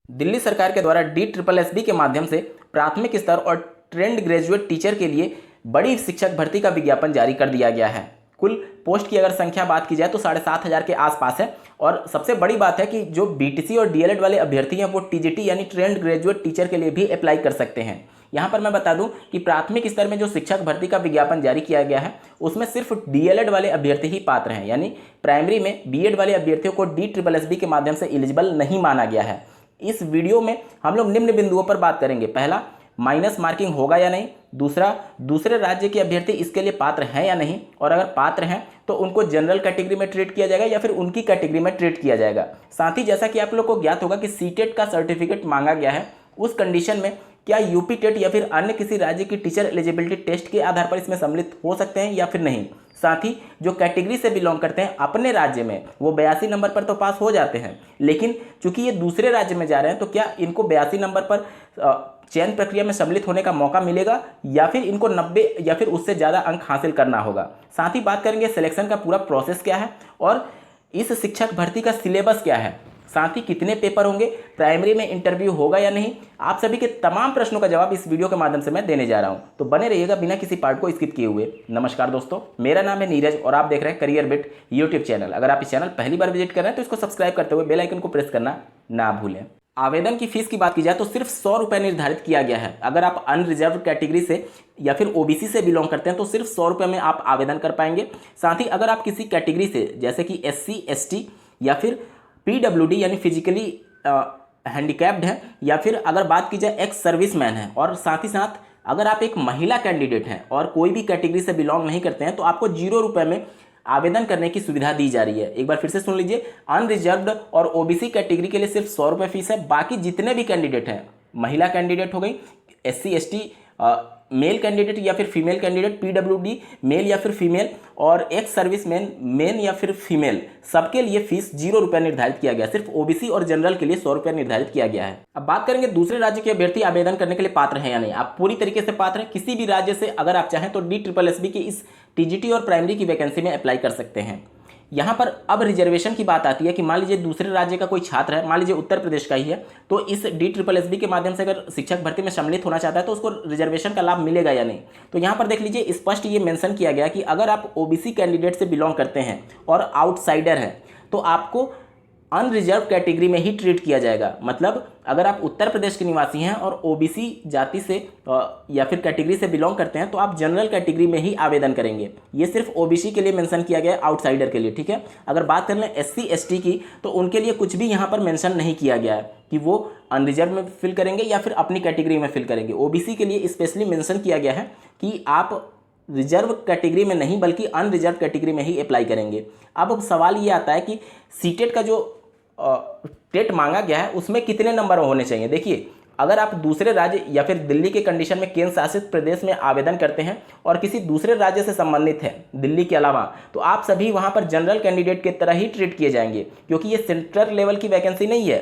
दिल्ली सरकार के द्वारा DSSB के माध्यम से प्राथमिक स्तर और ट्रेंड ग्रेजुएट टीचर के लिए बड़ी शिक्षक भर्ती का विज्ञापन जारी कर दिया गया है। कुल पोस्ट की अगर संख्या बात की जाए तो 7,500 के आसपास है। और सबसे बड़ी बात है कि जो BTC और DLED वाले अभ्यर्थी हैं वो TGT यानी ट्रेंड ग्रेजुएट टीचर के लिए भी अप्लाई कर सकते हैं। यहाँ पर मैं बता दूं कि प्राथमिक स्तर में जो शिक्षक भर्ती का विज्ञापन जारी किया गया है उसमें सिर्फ DLED वाले अभ्यर्थी ही पात्र हैं, यानी प्राइमरी में BEd वाले अभ्यर्थियों को DSSB के माध्यम से एलिजिबल नहीं माना गया है। इस वीडियो में हम लोग निम्न बिंदुओं पर बात करेंगे। पहला, माइनस मार्किंग होगा या नहीं। दूसरा, दूसरे राज्य के अभ्यर्थी इसके लिए पात्र हैं या नहीं, और अगर पात्र हैं तो उनको जनरल कैटेगरी में ट्रीट किया जाएगा या फिर उनकी कैटेगरी में ट्रीट किया जाएगा। साथ ही जैसा कि आप लोग को ज्ञात होगा कि सीटेट का सर्टिफिकेट मांगा गया है, उस कंडीशन में क्या यूपी टेट या फिर अन्य किसी राज्य की टीचर एलिजिबिलिटी टेस्ट के आधार पर इसमें सम्मिलित हो सकते हैं या फिर नहीं। साथ ही जो कैटेगरी से बिलोंग करते हैं अपने राज्य में वो 82 नंबर पर तो पास हो जाते हैं, लेकिन चूंकि ये दूसरे राज्य में जा रहे हैं तो क्या इनको 82 नंबर पर चयन प्रक्रिया में सम्मिलित होने का मौका मिलेगा या फिर इनको 90 या फिर उससे ज़्यादा अंक हासिल करना होगा। साथ ही बात करेंगे सिलेक्शन का पूरा प्रोसेस क्या है और इस शिक्षक भर्ती का सिलेबस क्या है, साथ ही कितने पेपर होंगे, प्राइमरी में इंटरव्यू होगा या नहीं। आप सभी के तमाम प्रश्नों का जवाब इस वीडियो के माध्यम से मैं देने जा रहा हूं, तो बने रहिएगा बिना किसी पार्ट को स्किप किए हुए। नमस्कार दोस्तों, मेरा नाम है नीरज और आप देख रहे हैं करियर बिट यूट्यूब चैनल। अगर आप इस चैनल पहली बार विजिट कर रहे हैं तो इसको सब्सक्राइब करते हुए बेल आइकन को प्रेस करना ना भूलें। आवेदन की फीस की बात की जाए तो सिर्फ 100 रुपये निर्धारित किया गया है। अगर आप अनरिजर्व कैटेगरी से या फिर OBC से बिलोंग करते हैं तो सिर्फ 100 रुपये में आप आवेदन कर पाएंगे। साथ ही अगर आप किसी कैटेगरी से जैसे कि SC ST या फिर PWD यानी फिजिकली हैंडीकैप्ड है या फिर अगर बात की जाए एक्स सर्विसमैन है, और साथ ही साथ अगर आप एक महिला कैंडिडेट हैं और कोई भी कैटेगरी से बिलोंग नहीं करते हैं तो आपको 0 रुपये में आवेदन करने की सुविधा दी जा रही है। एक बार फिर से सुन लीजिए, अनरिजर्व्ड और OBC कैटेगरी के लिए सिर्फ 100 रुपये फीस है। बाकी जितने भी कैंडिडेट हैं, महिला कैंडिडेट हो गई, SC ST मेल कैंडिडेट या फिर फीमेल कैंडिडेट, PWD मेल या फिर फीमेल, और एक्स सर्विसमैन मेन या फिर फीमेल, सबके लिए फीस 0 रुपये निर्धारित किया गया। सिर्फ OBC और जनरल के लिए 100 रुपये निर्धारित किया गया है। अब बात करेंगे दूसरे राज्य के अभ्यर्थी आवेदन करने के लिए पात्र हैं या नहीं। आप पूरी तरीके से पात्र हैं। किसी भी राज्य से अगर आप चाहें तो DSSB की इस TGT और प्राइमरी की वैकेंसी में अप्लाई कर सकते हैं। यहाँ पर अब रिजर्वेशन की बात आती है कि मान लीजिए दूसरे राज्य का कोई छात्र है, मान लीजिए उत्तर प्रदेश का ही है, तो इस DSSB के माध्यम से अगर शिक्षक भर्ती में सम्मिलित होना चाहता है तो उसको रिजर्वेशन का लाभ मिलेगा या नहीं। तो यहाँ पर देख लीजिए, स्पष्ट ये मेंशन किया गया कि अगर आप OBC कैंडिडेट से बिलोंग करते हैं और आउटसाइडर हैं तो आपको अनरिजर्व कैटेगरी में ही ट्रीट किया जाएगा। मतलब अगर आप उत्तर प्रदेश के निवासी हैं और OBC जाति से या फिर कैटेगरी से बिलोंग करते हैं तो आप जनरल कैटेगरी में ही आवेदन करेंगे। ये सिर्फ OBC के लिए मेंशन किया गया है, आउटसाइडर के लिए, ठीक है। अगर बात कर लें SC ST की तो उनके लिए कुछ भी यहाँ पर मेंशन नहीं किया गया है कि वो अनरिजर्व में फिल करेंगे या फिर अपनी कैटेगरी में फिल करेंगे। OBC के लिए स्पेशली मेंशन किया गया है कि आप रिजर्व कैटेगरी में नहीं बल्कि अनरिजर्व कैटेगरी में ही अप्लाई करेंगे। अब सवाल ये आता है कि सीटेट का जो टेट मांगा गया है उसमें कितने नंबर होने चाहिए। देखिए, अगर आप दूसरे राज्य या फिर दिल्ली के कंडीशन में केंद्र शासित प्रदेश में आवेदन करते हैं और किसी दूसरे राज्य से संबंधित है दिल्ली के अलावा, तो आप सभी वहां पर जनरल कैंडिडेट की तरह ही ट्रीट किए जाएंगे, क्योंकि ये सेंट्रल लेवल की वैकेंसी नहीं है।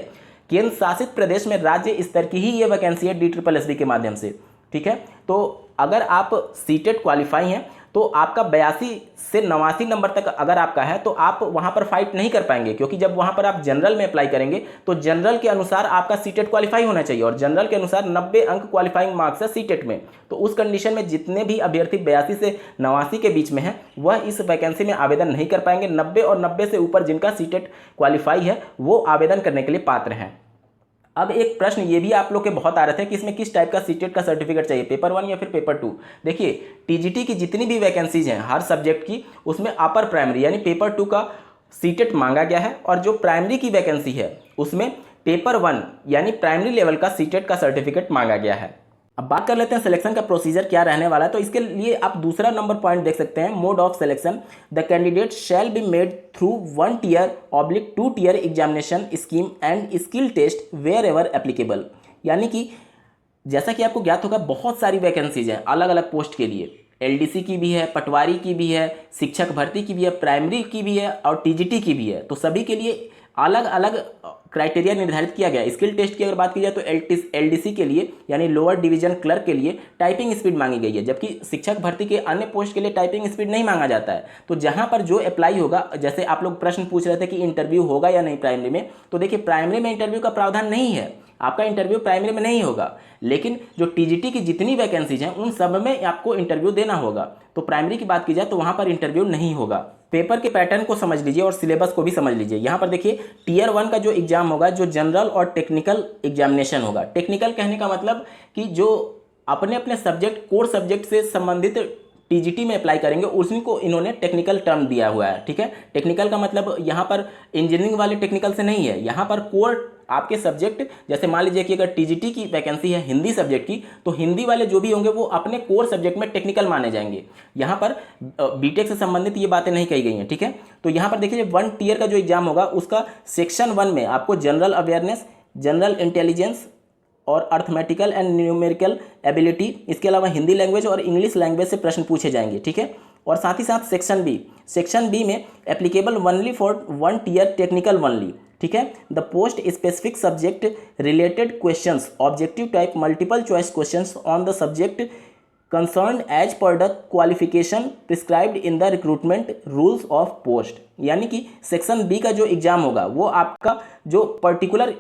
केंद्र शासित प्रदेश में राज्य स्तर की ही ये वैकेंसी है DSSB के माध्यम से, ठीक है। तो अगर आप सीटेट क्वालिफाई हैं तो आपका 82 से 89 नंबर तक अगर आपका है तो आप वहां पर फाइट नहीं कर पाएंगे, क्योंकि जब वहां पर आप जनरल में अप्लाई करेंगे तो जनरल के अनुसार आपका सीटेट क्वालिफाई होना चाहिए और जनरल के अनुसार 90 अंक क्वालिफाइंग मार्क्स है सीटेट में। तो उस कंडीशन में जितने भी अभ्यर्थी 82 से 89 के बीच में हैं वह इस वैकेंसी में आवेदन नहीं कर पाएंगे। 90 और 90 से ऊपर जिनका सीटेट क्वालिफाई है वो आवेदन करने के लिए पात्र हैं। अब एक प्रश्न ये भी आप लोग के बहुत आ रहे थे कि इसमें किस टाइप का सीटेट का सर्टिफिकेट चाहिए, पेपर 1 या फिर पेपर 2। देखिए, TGT की जितनी भी वैकेंसीज हैं हर सब्जेक्ट की, उसमें अपर प्राइमरी यानी पेपर 2 का सीटेट मांगा गया है, और जो प्राइमरी की वैकेंसी है उसमें पेपर 1 यानी प्राइमरी लेवल का सीटेट का सर्टिफिकेट मांगा गया है। अब बात कर लेते हैं सिलेक्शन का प्रोसीजर क्या रहने वाला है। तो इसके लिए आप दूसरा नंबर पॉइंट देख सकते हैं, mode of selection. The candidate shall be made through 1 tier/2 tier examination scheme and skill test wherever applicable. यानी कि जैसा कि आपको ज्ञात होगा बहुत सारी वैकेंसीज हैं अलग अलग पोस्ट के लिए। LDC की भी है, पटवारी की भी है, शिक्षक भर्ती की भी है, प्राइमरी की भी है और TGT की भी है। तो सभी के लिए अलग अलग क्राइटेरिया निर्धारित किया गया। स्किल टेस्ट की अगर बात की जाए तो LDC के लिए यानी लोअर डिवीजन क्लर्क के लिए टाइपिंग स्पीड मांगी गई है, जबकि शिक्षक भर्ती के अन्य पोस्ट के लिए टाइपिंग स्पीड नहीं मांगा जाता है। तो जहां पर जो अप्लाई होगा, जैसे आप लोग प्रश्न पूछ रहे थे कि इंटरव्यू होगा या नहीं प्राइमरी में, तो देखिए प्राइमरी में इंटरव्यू का प्रावधान नहीं है। आपका इंटरव्यू प्राइमरी में नहीं होगा, लेकिन जो टीजीटी की जितनी वैकेंसीज हैं उन सब में आपको इंटरव्यू देना होगा। तो प्राइमरी की बात की जाए तो वहाँ पर इंटरव्यू नहीं होगा। पेपर के पैटर्न को समझ लीजिए और सिलेबस को भी समझ लीजिए। यहाँ पर देखिए टीयर 1 का जो एग्जाम होगा, जो जनरल और टेक्निकल एग्जामिनेशन होगा। टेक्निकल कहने का मतलब कि जो अपने अपने सब्जेक्ट, कोर सब्जेक्ट से संबंधित टीजीटी में अप्लाई करेंगे, उसी को इन्होंने टेक्निकल टर्म दिया हुआ है। ठीक है, टेक्निकल का मतलब यहाँ पर इंजीनियरिंग वाले टेक्निकल से नहीं है, यहाँ पर कोर आपके सब्जेक्ट, जैसे मान लीजिए कि अगर टीजीटी की वैकेंसी है हिंदी सब्जेक्ट की, तो हिंदी वाले जो भी होंगे वो अपने कोर सब्जेक्ट में टेक्निकल माने जाएंगे। यहाँ पर बीटेक से संबंधित ये बातें नहीं कही गई हैं। ठीक है, तो यहाँ पर देखिए 1 टीयर का जो एग्जाम होगा उसका सेक्शन 1 में आपको जनरल अवेयरनेस, जनरल इंटेलिजेंस और अर्थमेटिकल एंड न्यूमेरिकल एबिलिटी, इसके अलावा हिंदी लैंग्वेज और इंग्लिश लैंग्वेज से प्रश्न पूछे जाएंगे। ठीक है, और साथ ही साथ सेक्शन बी में applicable only for 1 tier technical only. ठीक है, the post specific subject related questions, objective type multiple choice questions on the subject concern as per the qualification prescribed in the recruitment rules of post. यानी कि section B का जो exam होगा वो आपका जो पर्टिकुलर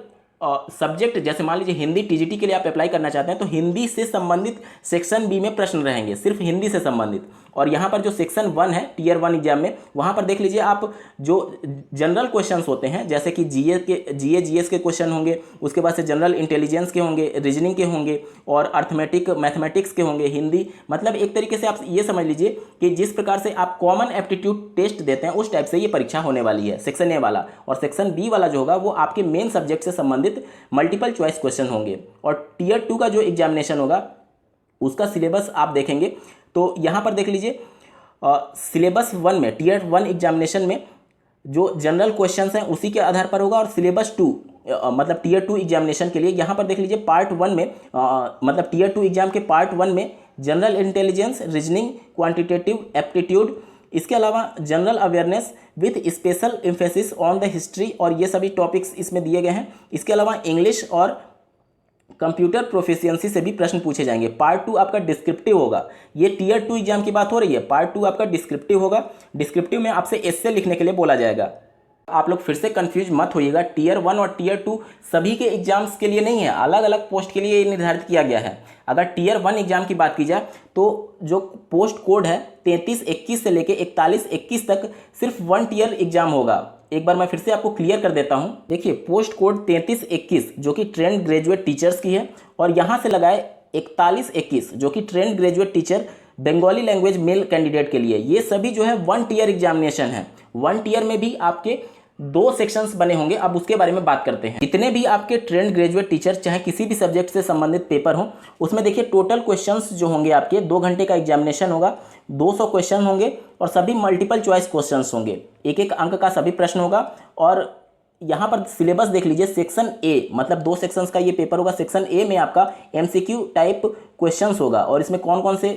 सब्जेक्ट, जैसे मान लीजिए हिंदी टीजीटी के लिए आप अप्लाई करना चाहते हैं तो हिंदी से संबंधित सेक्शन बी में प्रश्न रहेंगे, सिर्फ हिंदी से संबंधित। और यहाँ पर जो सेक्शन 1 है टीयर 1 एग्जाम में, वहाँ पर देख लीजिए आप जो जनरल क्वेश्चंस होते हैं, जैसे कि जीएस के क्वेश्चन होंगे, उसके बाद से जनरल इंटेलिजेंस के होंगे, रीजनिंग के होंगे और मैथमेटिक्स के होंगे, हिंदी। मतलब एक तरीके से आप ये समझ लीजिए कि जिस प्रकार से आप कॉमन एप्टीट्यूड टेस्ट देते हैं उस टाइप से ये परीक्षा होने वाली है, सेक्शन ए वाला। और सेक्शन बी वाला जो होगा वो आपके मेन सब्जेक्ट से संबंधित मल्टीपल चॉइस क्वेश्चन होंगे। और टीयर 2 का जो एग्जामिनेशन होगा उसका सिलेबस आप देखेंगे तो यहाँ पर देख लीजिए सिलेबस 1 में, टीयर 1 एग्जामिनेशन में जो जनरल क्वेश्चंस हैं उसी के आधार पर होगा। और सिलेबस 2 मतलब टीयर 2 एग्जामिनेशन के लिए यहाँ पर देख लीजिए पार्ट 1 में मतलब टीयर 2 एग्जाम के पार्ट 1 में general intelligence, reasoning, quantitative aptitude, इसके अलावा general awareness with special emphasis on the history, और ये सभी टॉपिक्स इसमें दिए गए हैं। इसके अलावा इंग्लिश और कंप्यूटर प्रोफिशिएंसी से भी प्रश्न पूछे जाएंगे। पार्ट 2 आपका डिस्क्रिप्टिव होगा। ये टीयर 2 एग्जाम की बात हो रही है, पार्ट 2 आपका डिस्क्रिप्टिव होगा। डिस्क्रिप्टिव में आपसे एस्से लिखने के लिए बोला जाएगा। आप लोग फिर से कंफ्यूज मत होइएगा, टीयर 1 और टीयर 2 सभी के एग्जाम्स के लिए नहीं है, अलग अलग पोस्ट के लिए ये निर्धारित किया गया है। अगर टीयर 1 एग्जाम की बात की जाए तो जो पोस्ट कोड है 3321 से लेके 4121 तक सिर्फ 1 टीयर एग्जाम होगा। एक बार मैं फिर से आपको क्लियर कर देता हूं। देखिए पोस्ट कोड 3321 जो कि ट्रेंड ग्रेजुएट टीचर्स की है, और यहां से लगाए 4121 जो कि trained graduate teacher Bengali language male candidate के लिए। ये सभी जो है 1 टीयर एग्जामिनेशन है। 1 टीयर में भी आपके 2 सेक्शंस बने होंगे, अब उसके बारे में बात करते हैं। जितने भी आपके ट्रेंड ग्रेजुएट टीचर चाहे किसी भी सब्जेक्ट से संबंधित पेपर हो, उसमें देखिए टोटल क्वेश्चंस जो होंगे आपके 2 घंटे का एग्जामिनेशन होगा, 200 क्वेश्चन होंगे और सभी मल्टीपल चॉइस क्वेश्चंस होंगे, 1-1 अंक का सभी प्रश्न होगा। और यहाँ पर सिलेबस देख लीजिए, सेक्शन ए मतलब 2 सेक्शंस का ये पेपर होगा। सेक्शन ए में आपका एमसीक्यू टाइप क्वेश्चंस होगा, और इसमें कौन कौन से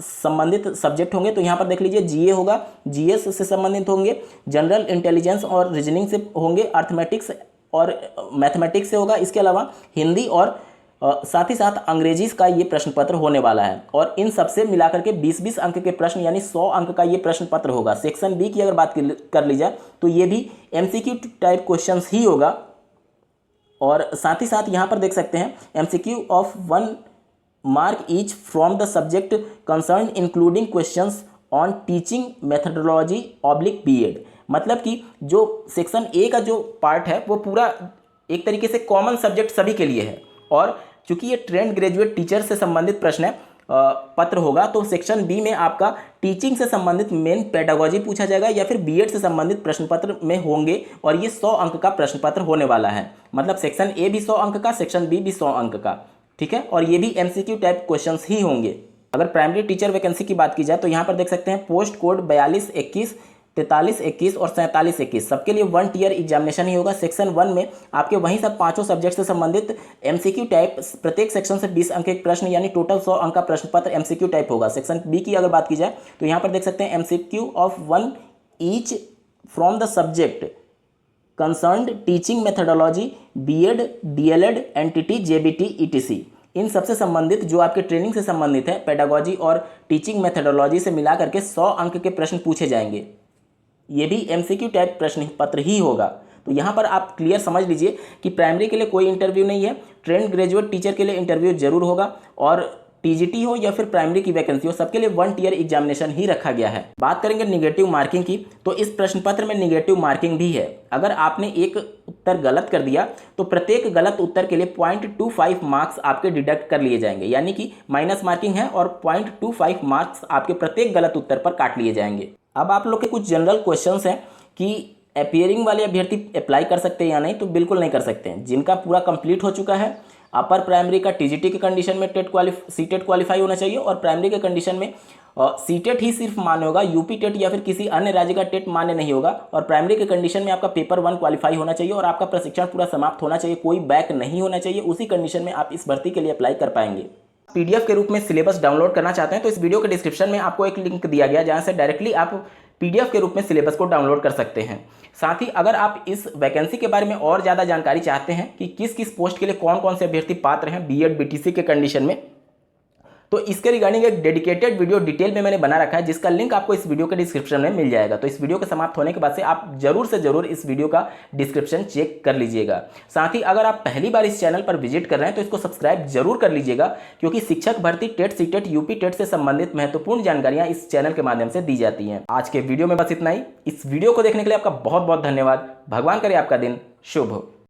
संबंधित सब्जेक्ट होंगे तो यहाँ पर देख लीजिए जीए होगा, जीएस से संबंधित होंगे, जनरल इंटेलिजेंस और रीजनिंग से होंगे, अर्थमेटिक्स और मैथमेटिक्स से होगा। इसके अलावा हिंदी और साथ ही साथ अंग्रेजी का ये प्रश्न पत्र होने वाला है। और इन सबसे मिलाकर के 20-20 अंक के प्रश्न यानी 100 अंक का ये प्रश्न पत्र होगा। सेक्शन बी की अगर बात कर ली जाए तो ये भी एमसीक्यू टाइप क्वेश्चंस ही होगा। और साथ ही साथ यहाँ पर देख सकते हैं MCQ of 1 mark each from the subject concern including questions on teaching methodology oblique BEd. मतलब कि जो सेक्शन ए का जो पार्ट है वो पूरा एक तरीके से कॉमन सब्जेक्ट सभी के लिए है, और चूंकि ये ट्रेंड ग्रेजुएट टीचर से संबंधित प्रश्न है पत्र होगा, तो सेक्शन बी में आपका टीचिंग से संबंधित मेन पेडागोजी पूछा जाएगा या फिर बीएड से संबंधित प्रश्न पत्र में होंगे, और ये 100 अंक का प्रश्न पत्र होने वाला है। मतलब सेक्शन ए भी 100 अंक का, सेक्शन बी भी 100 अंक का। ठीक है, और ये भी एमसीक्यू टाइप क्वेश्चंस ही होंगे। अगर प्राइमरी टीचर वैकेंसी की बात की जाए तो यहाँ पर देख सकते हैं पोस्ट कोड 4221, 4321 और 4721 सबके लिए 1 टीयर एग्जामिनेशन ही होगा। सेक्शन 1 में आपके वहीं सब 5 सब्जेक्ट से संबंधित एमसीक्यू टाइप, प्रत्येक सेक्शन से 20 अंक एक प्रश्न यानी टोटल 100 अंक का प्रश्न पत्र एमसीक्यू टाइप होगा। सेक्शन बी की अगर बात की जाए तो यहाँ पर देख सकते हैं MCQ of 1 each from the subject concerned teaching methodology BEd, DElEd, NTT, JBT, etc. इन सबसे संबंधित जो आपके ट्रेनिंग से संबंधित है, पेडागोजी और टीचिंग मेथडोलॉजी से मिला करके 100 अंक के प्रश्न पूछे जाएंगे। ये भी एमसीक्यू टाइप प्रश्न पत्र ही होगा। तो यहाँ पर आप क्लियर समझ लीजिए कि प्राइमरी के लिए कोई इंटरव्यू नहीं है, ट्रेंड ग्रेजुएट टीचर के लिए इंटरव्यू जरूर होगा, और टीजीटी हो या फिर प्राइमरी की वैकेंसी हो, सबके लिए 1 टियर एग्जामिनेशन ही रखा गया है। बात करेंगे निगेटिव मार्किंग की, तो इस प्रश्न पत्र में निगेटिव मार्किंग भी है। अगर आपने एक उत्तर गलत कर दिया तो प्रत्येक गलत उत्तर के लिए 0.25 मार्क्स आपके डिडक्ट कर लिए जाएंगे, यानी कि माइनस मार्किंग है और 0.25 मार्क्स आपके प्रत्येक गलत उत्तर पर काट लिए जाएंगे। अब आप लोग के कुछ जनरल क्वेश्चंस हैं कि अपीयरिंग वाले अभ्यर्थी अप्लाई कर सकते हैं या नहीं, तो बिल्कुल नहीं कर सकते हैं। जिनका पूरा कंप्लीट हो चुका है, अपर प्राइमरी का टीजीटी के कंडीशन में सीटेट क्वालिफाई होना चाहिए, और प्राइमरी के कंडीशन में सीटेट ही सिर्फ मान्य होगा, यूपी टेट या फिर किसी अन्य राज्य का टेट मान्य नहीं होगा, और प्राइमरी के कंडीशन में आपका पेपर 1 क्वालिफाई होना चाहिए और आपका प्रशिक्षण पूरा समाप्त होना चाहिए, कोई बैक नहीं होना चाहिए। उसी कंडीशन में आप इस भर्ती के लिए अप्लाई कर पाएंगे। पीडीएफ के रूप में सिलेबस डाउनलोड करना चाहते हैं तो इस वीडियो के डिस्क्रिप्शन में आपको एक लिंक दिया गया, जहां से डायरेक्टली आप पीडीएफ के रूप में सिलेबस को डाउनलोड कर सकते हैं। साथ ही अगर आप इस वैकेंसी के बारे में और ज़्यादा जानकारी चाहते हैं कि किस किस पोस्ट के लिए कौन कौन से अभ्यर्थी पात्र हैं बीएड बीटीसी के कंडीशन में, तो इसके रिगार्डिंग एक डेडिकेटेड वीडियो डिटेल में मैंने बना रखा है, जिसका लिंक आपको इस वीडियो के डिस्क्रिप्शन में मिल जाएगा। तो इस वीडियो के समाप्त होने के बाद से आप जरूर से जरूर इस वीडियो का डिस्क्रिप्शन चेक कर लीजिएगा। साथ ही अगर आप पहली बार इस चैनल पर विजिट कर रहे हैं तो इसको सब्सक्राइब जरूर कर लीजिएगा, क्योंकि शिक्षक भर्ती, टेट, सीटेट, यूपी टेट से संबंधित महत्वपूर्ण जानकारियां इस चैनल के माध्यम से दी जाती हैं। आज के वीडियो में बस इतना ही। इस वीडियो को देखने के लिए आपका बहुत बहुत धन्यवाद। भगवान करे आपका दिन शुभ हो।